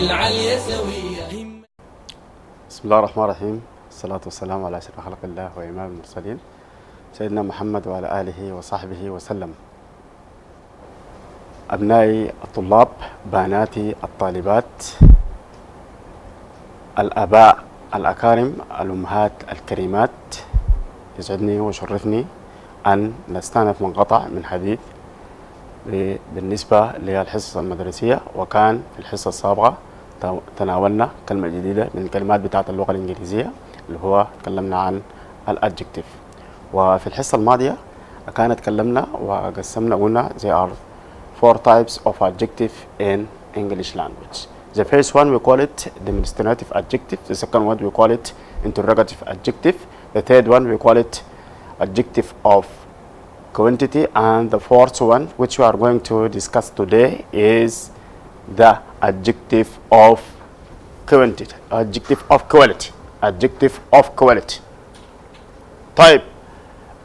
العليا سوية. بسم الله الرحمن الرحيم، الصلاة والسلام على أشرف خلق الله وإمام المرسلين سيدنا محمد وعلى آله وصحبه وسلم. أبنائي الطلاب، بناتي الطالبات، الآباء الأكارم، الأمهات الكريمات، يسعدني ويشرفني أن نستأنف منقطع من حديث بالنسبة للحصص المدرسية. وكان في الحصة السابقة تناولنا كلمة جديدة من الكلمات بتاعت اللغة الإنجليزية اللي هو تكلمنا عن الأدجكتيف. وفي الحصة الماضية كانت تكلمنا وقسمنا قلنا there are 4 types of adjective in English language. The first one we call it demonstrative adjective. The second one we call it interrogative adjective. The third one we call it adjective of quantity, and the fourth one which we are going to discuss today is the adjective of quantity, adjective of quality, adjective of quality. Type,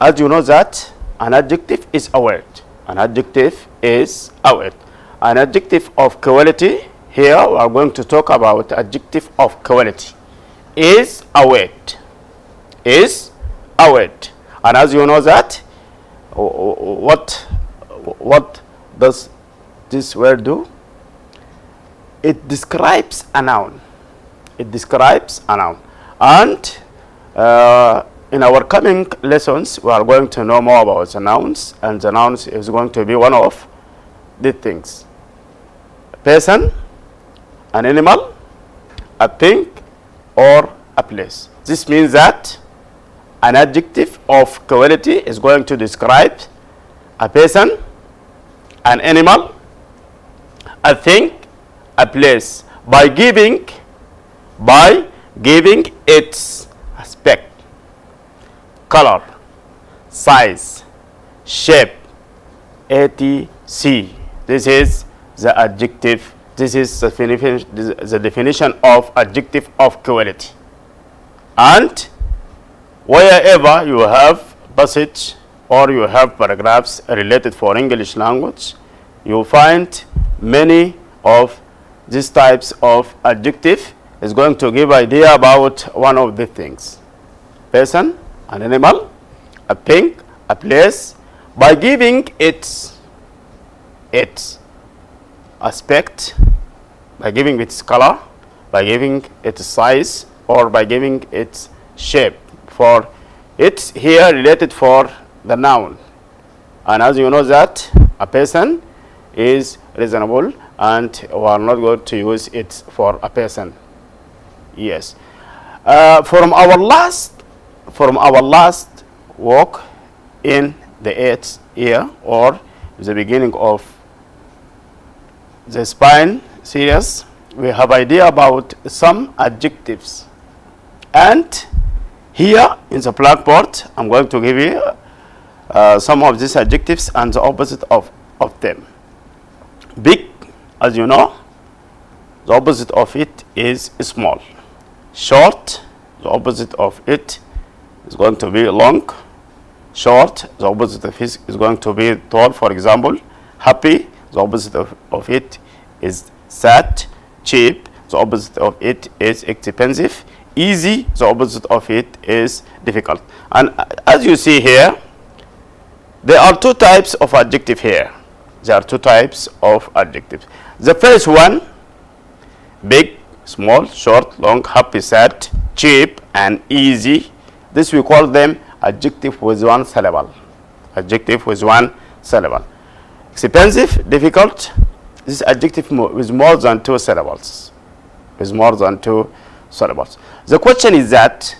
as you know that an adjective is a word. An adjective is a word. An adjective of quality, here we are going to talk about adjective of quality, is a word. Is a word. And as you know that, what does this word do? It describes a noun. It describes a noun. And in our coming lessons, we are going to know more about the nouns, and the nouns is going to be one of the things: a person, an animal, a thing, or a place. This means that an adjective of quality is going to describe a person, an animal, a thing, a place, by giving its aspect, color, size, shape, etc. This is the adjective. This is the definition of adjective of quality. And wherever you have passage or you have paragraphs related for English language, you find many of these types of adjective is going to give idea about one of the things: person, an animal, a thing, a place, by giving its aspect, by giving its color, by giving its size, or by giving its shape. For it's here related for the noun. And as you know that a person is reasonable, and we are not going to use it for a person. Yes. From our last walk in the 8th year, or the beginning of the spine series, we have idea about some adjectives. And here in the blackboard, I'm going to give you some of these adjectives and the opposite of them. Big, as you know, the opposite of it is small. Short, the opposite of it is going to be long. Short, the opposite of it is going to be tall. For example, happy, the opposite of it is sad. Cheap, the opposite of it is expensive. Easy, the opposite of it is difficult. And as you see here, there are 2 types of adjective here. There are 2 types of adjectives. The first one, big, small, short, long, happy, sad, cheap, and easy. This we call them adjective with 1 syllable. Adjective with 1 syllable. Expensive, difficult, this adjective with more than 2 syllables. With more than 2 syllables. The question is that,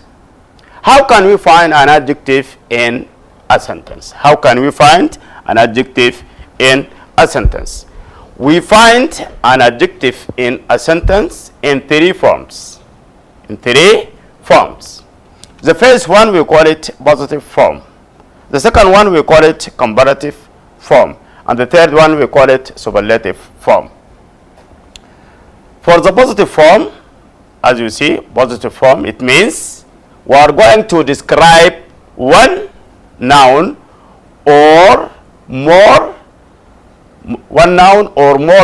how can we find an adjective in a sentence? How can we find an adjective in a sentence? We find an adjective in a sentence in 3 forms. In 3 forms. The first one we call it positive form. The second one we call it comparative form. And the third one we call it superlative form. For the positive form, as you see, positive form, it means we are going to describe one noun or more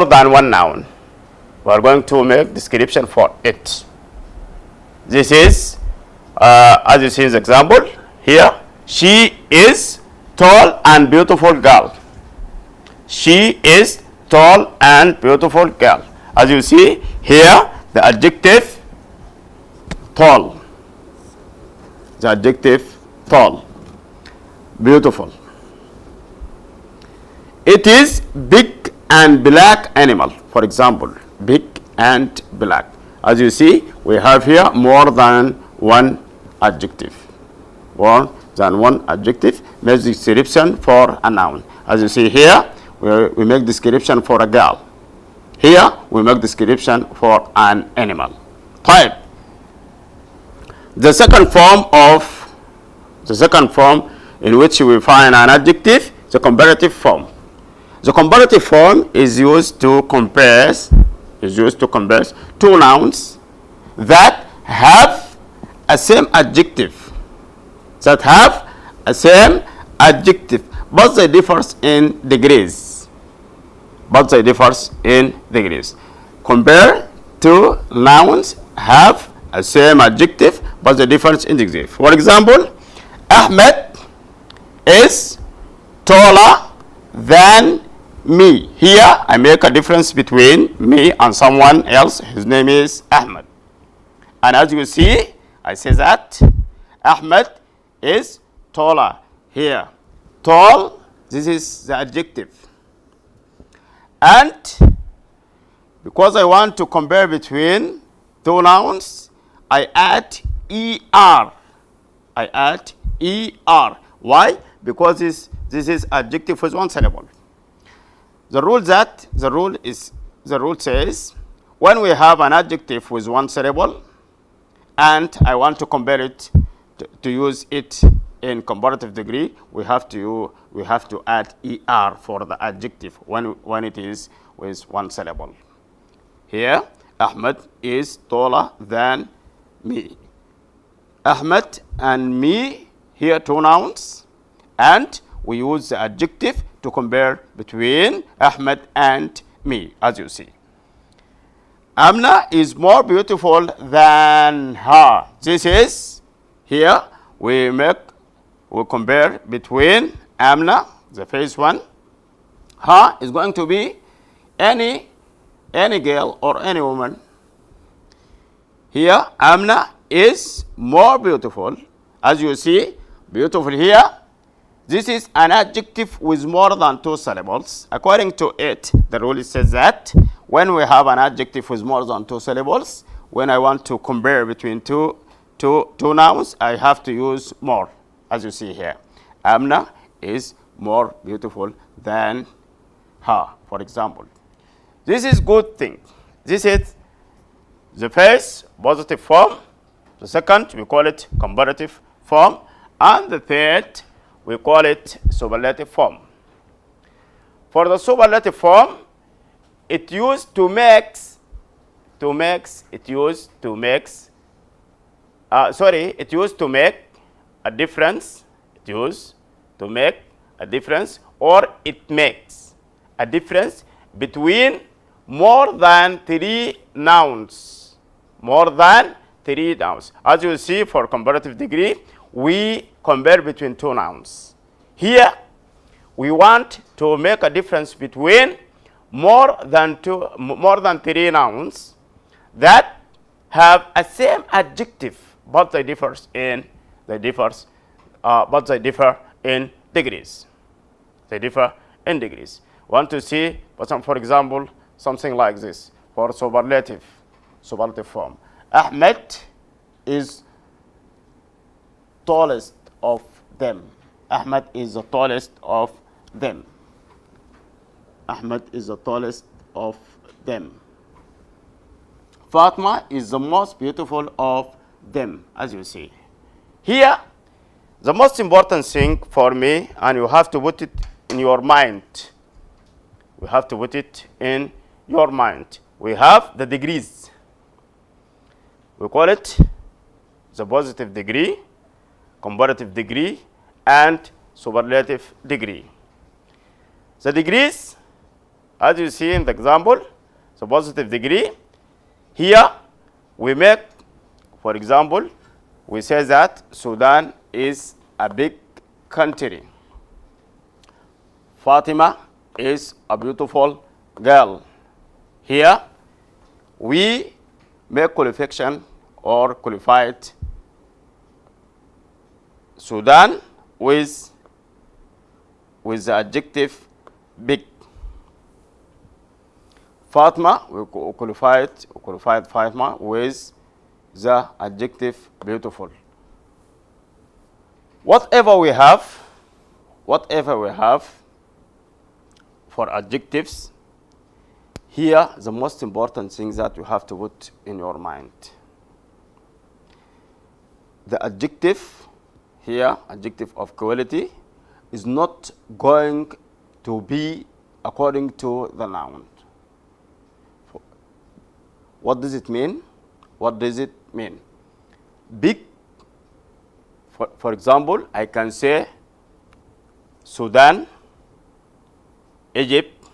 than one noun. we are going to make description for it. This is, as you see in the example here, she is tall and beautiful girl. She is tall and beautiful girl. As you see here, the adjective tall. The adjective tall, beautiful. It is big and black animal. For example, big and black. As you see, we have here more than one adjective. More than one adjective makes description for a noun. As you see here, we make description for a girl. Here, we make description for an animal. Type. The second form in which we find an adjective, the comparative form. The comparative form is used to compare two nouns that have a same adjective. But they differ in degrees. Compare two nouns have a same adjective, but the difference in degrees. For example, Ahmed is taller than me. Here, I make a difference between me and someone else. His name is Ahmed. And as you see, I say that Ahmed is taller. Here, tall, this is the adjective. And because I want to compare between two nouns, I add ER. Why? Because this is adjective with one syllable. The rule says when we have an adjective with one syllable and I want to compare it to use it in comparative degree, we have to add ER for the adjective when it is with one syllable. Here, Ahmed is taller than me. Ahmed and me, here two nouns, and we use the adjective to compare between Ahmed and me, as you see. Amna is more beautiful than her. This is, here we compare between Amna, the first one. Her is going to be any girl or any woman. Here, Amna is more beautiful. As you see, beautiful here. This is an adjective with more than two syllables. According to it, the rule says that when we have an adjective with more than two syllables, when I want to compare between two nouns, I have to use more, as you see here. Amna is more beautiful than her, for example. This is good thing. This is the first positive form. The second, we call it comparative form. And the third, we call it superlative form. For the superlative form, it used to make a difference. It used to make a difference, or it makes a difference between more than three nouns. As you see, for comparative degree, we compare between two nouns. Here, we want to make a difference between more than three nouns that have a same adjective, but they differ in degrees. Want to see, for example, something like this for superlative form. Ahmed is tallest of them. Ahmed is the tallest of them. Fatma is the most beautiful of them, as you see. Here, the most important thing for me, and you have to put it in your mind. We have the degrees. We call it the positive degree, comparative degree, and superlative degree. The degrees, as you see in the example, the positive degree. Here we make, for example, we say that Sudan is a big country. Fatima is a beautiful girl. Here we make qualification or qualified Sudan with the adjective big. Fatima, we qualified Fatima with the adjective beautiful. Whatever we have for adjectives, here the most important thing that you have to put in your mind. The adjective here, adjective of quality, is not going to be according to the noun. What does it mean? What does it mean? Big, for example, I can say Sudan, Egypt,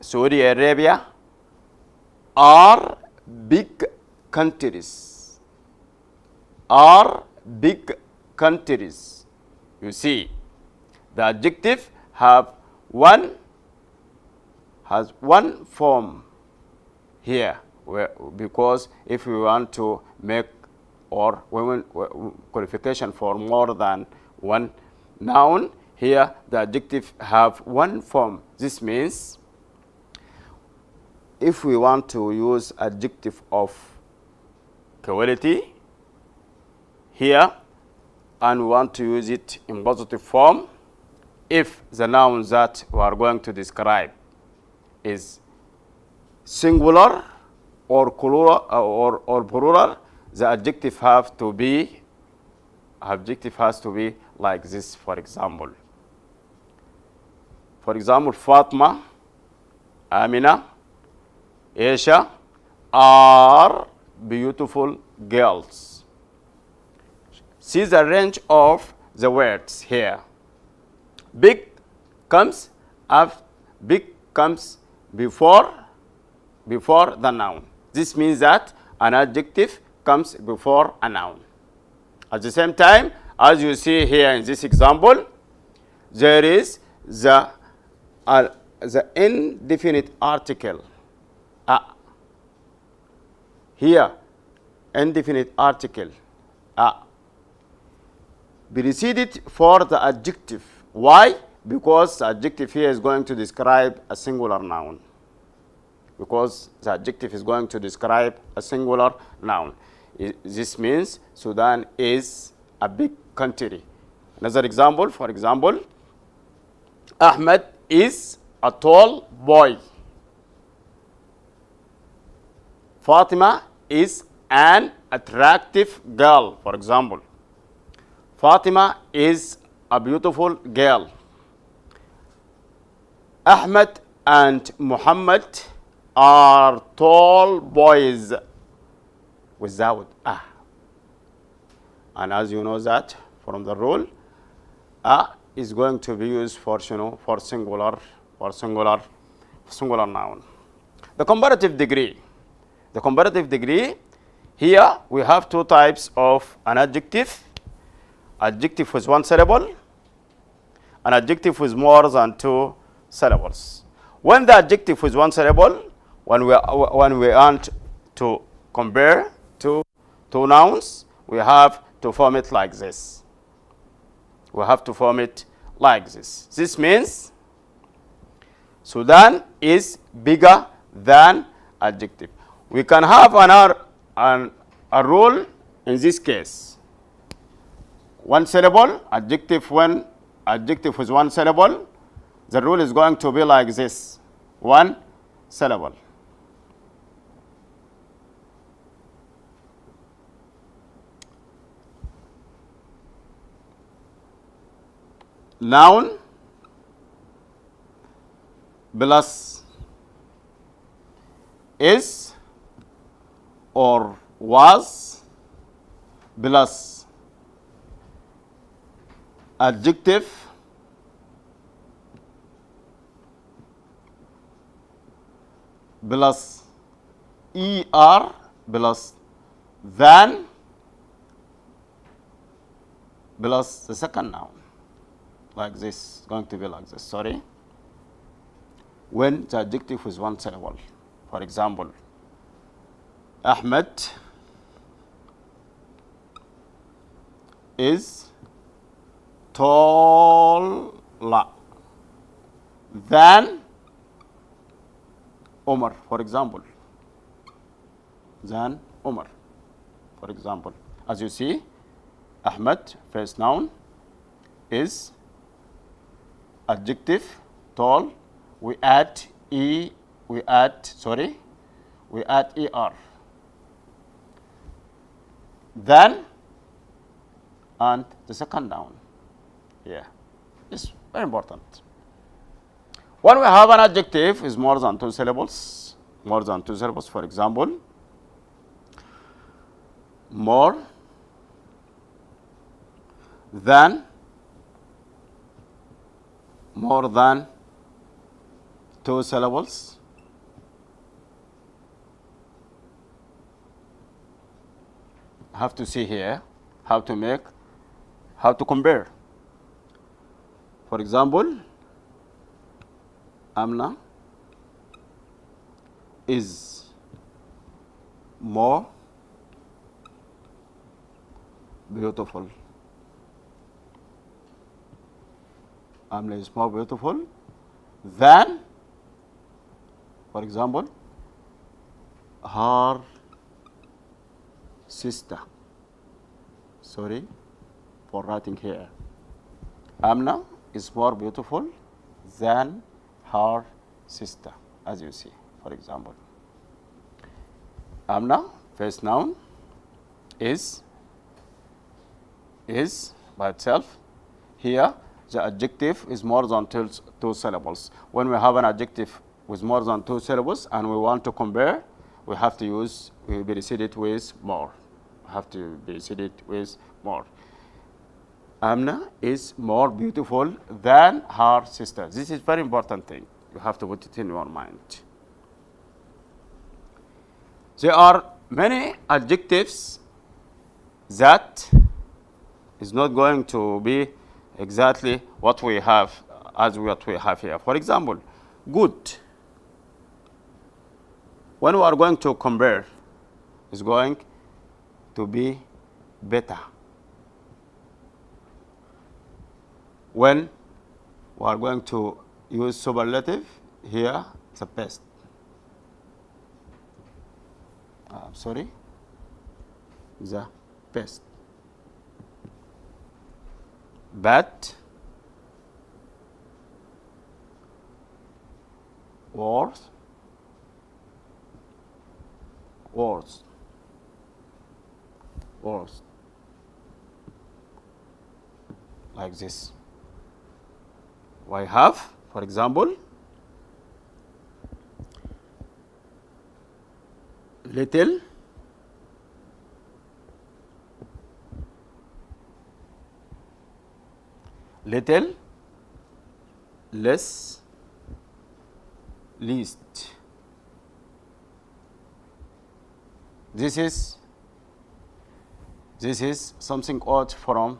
Saudi Arabia are big countries. Are big countries. You see, the adjective has one form here, because if we want to make or qualification for more than one noun, here the adjective have one form. This means if we want to use adjective of quality here and we want to use it in positive form, if the noun that we are going to describe is singular or plural, the adjective has to be like this. For example, Fatma, Amina, Aisha are beautiful girls. See the range of the words here. Big comes before the noun. This means that an adjective comes before a noun. At the same time, as you see here in this example, there is the indefinite article. Here, indefinite article preceded for the adjective. Why? Because the adjective here is going to describe a singular noun. This means Sudan is a big country. Another example, for example, Ahmed is a tall boy. Fatima is an attractive girl, for example. Fatima is a beautiful girl. Ahmed and Muhammad are tall boys without a. And as you know that from the rule, a is going to be used for singular noun. The comparative degree. Here we have two types of an adjective. Adjective with one syllable, an adjective with more than two syllables. When the adjective with one syllable, when we want to compare two nouns, we have to form it like this. This means Sudan is bigger than adjective. We can have a rule in this case. One syllable, adjective with one syllable, the rule is going to be like this. One syllable. Noun plus is or was plus adjective plus er plus than plus the second noun. Like this, going to be like this, sorry. When the adjective is one syllable. For example, Ahmed is taller than Omar, for example. Than Omar, for example. As you see, Ahmed, first noun, is adjective, tall. We add er. Then, and the second noun. Yeah, it's very important. When we have an adjective is more than two syllables, for example, more than two syllables, have to see here how to compare. For example, Amna is more beautiful. Amna is more beautiful than, for example, her sister. Sorry for writing here. Amna is more beautiful than her sister, as you see, for example. Amna, first noun, is by itself. Here, the adjective is more than two syllables. When we have an adjective with more than two syllables and we want to compare, we have to use, we will be preceded with more. Amna is more beautiful than her sister. This is very important thing. You have to put it in your mind. There are many adjectives that is not going to be exactly what we have here. For example, good. When we are going to compare, is going to be better. When we are going to use superlative, here the best. The best. But words like this. We have, for example, little, less, least. This is something odd from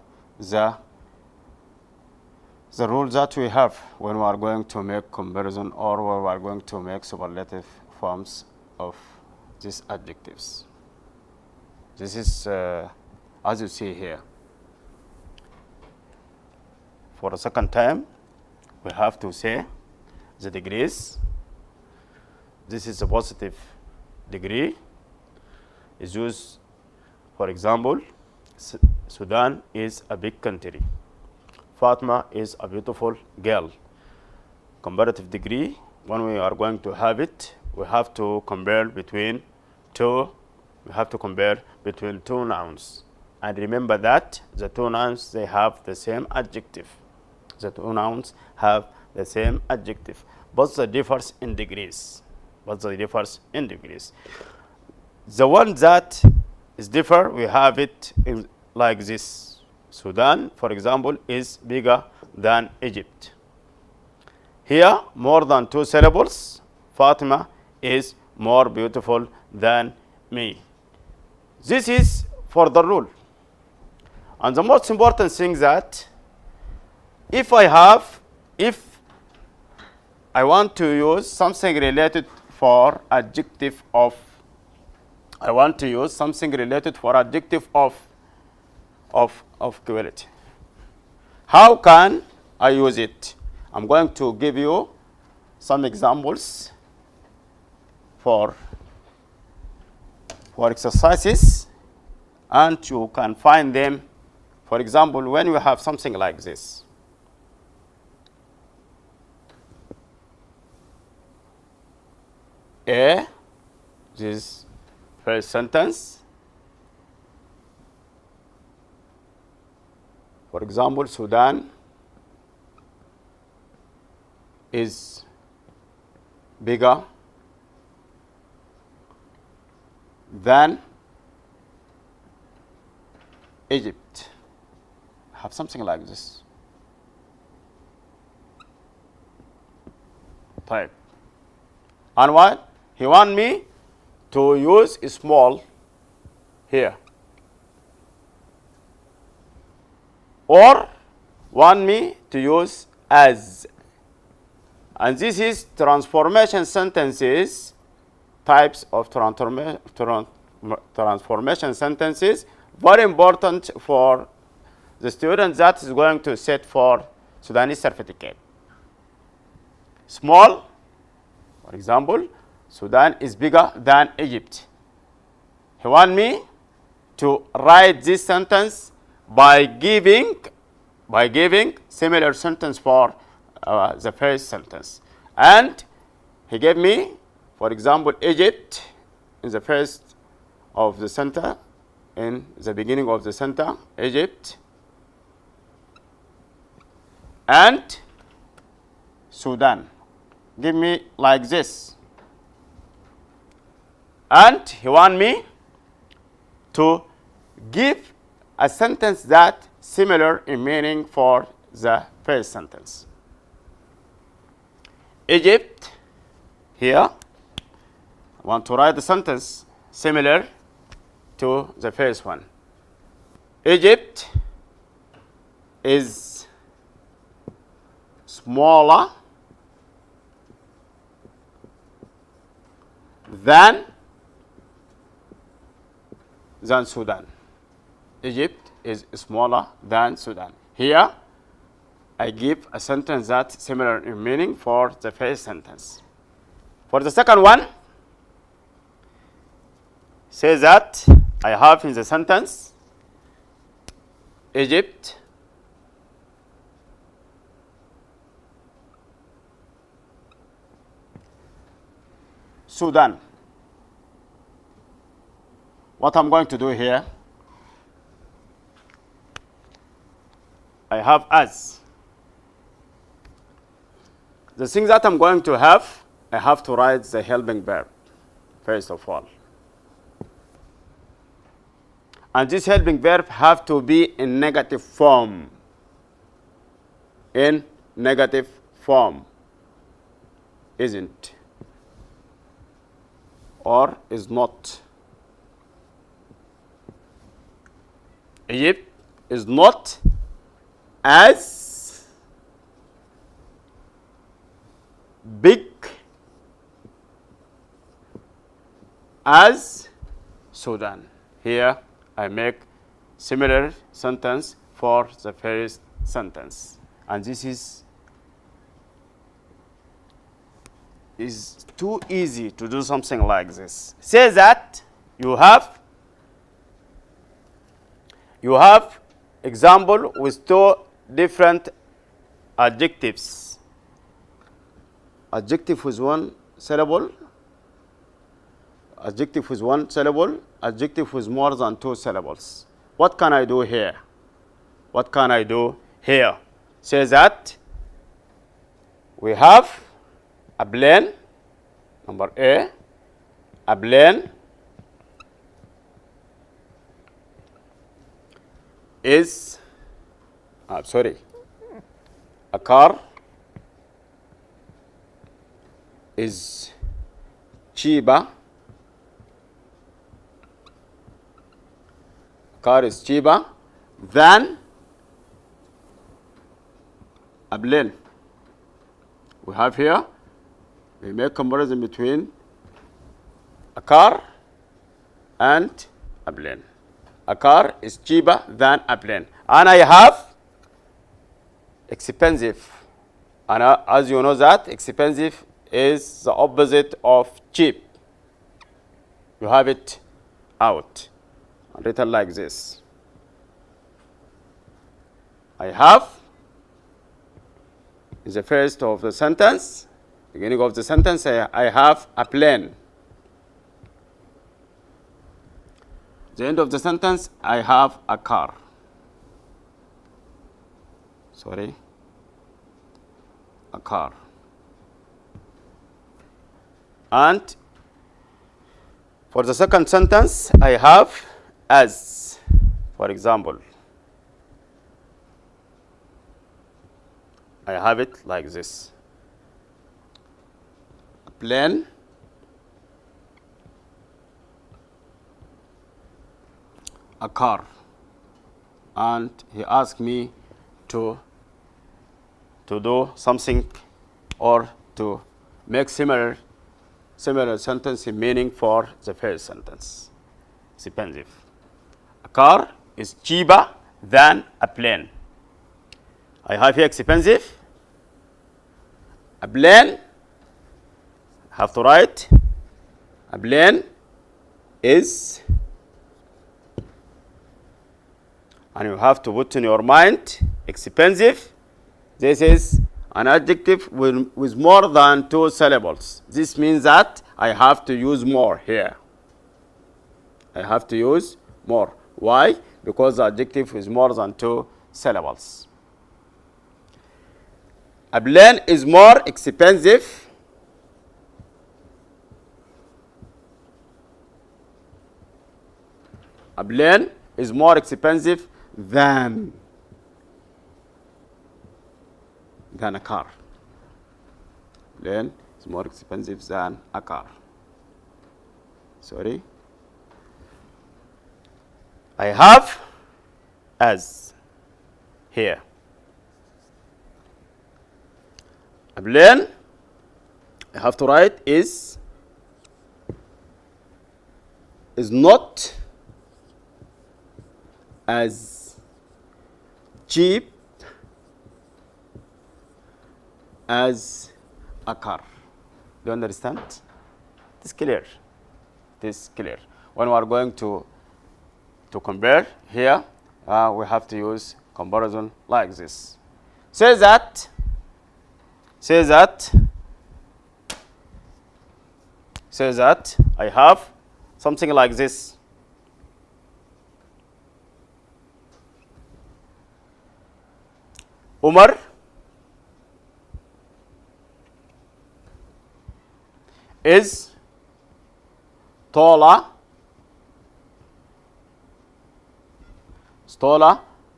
the rule that we have when we are going to make comparison or when we are going to make superlative forms of these adjectives. This is, as you see here. For the second time, we have to say the degrees. This is a positive degree. Is used, for example, Sudan is a big country. Fatma is a beautiful girl. Comparative degree, when we are going to have it, we have to compare between two nouns. And remember that the two nouns, they have the same adjective. But the difference in degrees. The one that is different, we have it in like this. Sudan, for example, is bigger than Egypt. Here, more than two syllables. Fatima is more beautiful than me. This is for the rule. And the most important thing that if I want to use something related for adjective of, I want to use something related for adjective of quality. How can I use it? I'm going to give you some examples for exercises, and you can find them. For example, when you have something like this. This first sentence. For example, Sudan is bigger than Egypt. Have something like this. Type. And what? He want me to use small here. Or want me to use as. And this is transformation sentences, types of transformation sentences, very important for the student that is going to sit for Sudanese certificate. Small, for example, Sudan is bigger than Egypt. He want me to write this sentence by giving similar sentence for the first sentence. And he gave me, for example, Egypt in the first of the center, in the beginning of the center, Egypt, and Sudan. Give me like this. And he want me to give a sentence that similar in meaning for the first sentence. Egypt, here, I want to write the sentence similar to the first one. Egypt is smaller than Sudan. Egypt is smaller than Sudan. Here, I give a sentence that's similar in meaning for the first sentence. For the second one, say that I have in the sentence Egypt Sudan. What I'm going to do here, I have as. The thing that I'm going to have, I have to write the helping verb, first of all. And this helping verb have to be in negative form. In negative form. Isn't. Or is not. Egypt is not as big as Sudan. Here I make similar sentence for the first sentence. And this is too easy to do something like this. Say that you have example with two different adjectives. Adjective with one syllable, adjective with one syllable, adjective with more than two syllables. What can I do here? What can I do here? Say that we have a plane, number A, a plane is, a car is cheaper. Car is cheaper than a plane. We have here, we make comparison between a car and a plane. A car is cheaper than a plane. And I have expensive. And as you know that, expensive is the opposite of cheap. You have it out, written like this. I have is the first of the sentence. Beginning of the sentence, I have a plane. The end of the sentence, I have a car. Sorry. A car. And for the second sentence, I have as. For example, I have it like this. A plane, a car, and he asked me to do something or to make similar sentence in meaning for the first sentence. Expensive. A car is cheaper than a plane. I have here expensive. A plane, have to write, a plane is, and you have to put in your mind, expensive. This is an adjective with more than 2 syllables. This means that I have to use more here. I have to use more. Why? Because the adjective is more than 2 syllables. A plane is more expensive. A plane is more expensive than a car. Plane is more expensive than a car. Sorry. I have as here. A plane, I have to write is not as cheap as a car. Do you understand? It is clear. It is clear. When we are going to compare here, we have to use comparison like this. Say that I have something like this. Umar is taller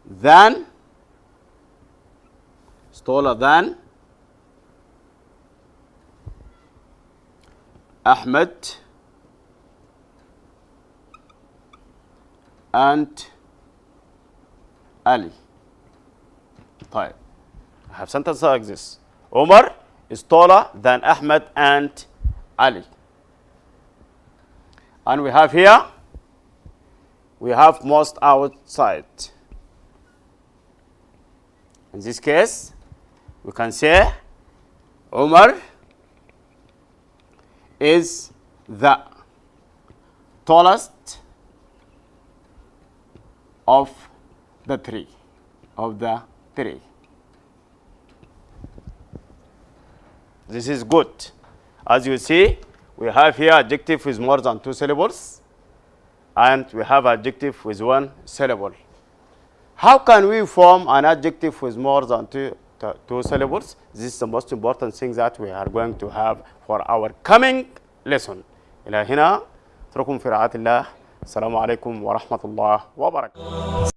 than Ahmed and Ali. طيب. I have sentence like this. Umar is taller than Ahmed and Ali. And we have here, we have most outside. In this case, we can say Umar is the tallest of the three. This is good. As you see, we have here adjective with more than 2 syllables, and we have adjective with 1 syllable. How can we form an adjective with more than two syllables? This is the most important thing that we are going to have for our coming lesson. إلى هنا أترككم في رعاية الله. السلام عليكم ورحمة الله وبركاته.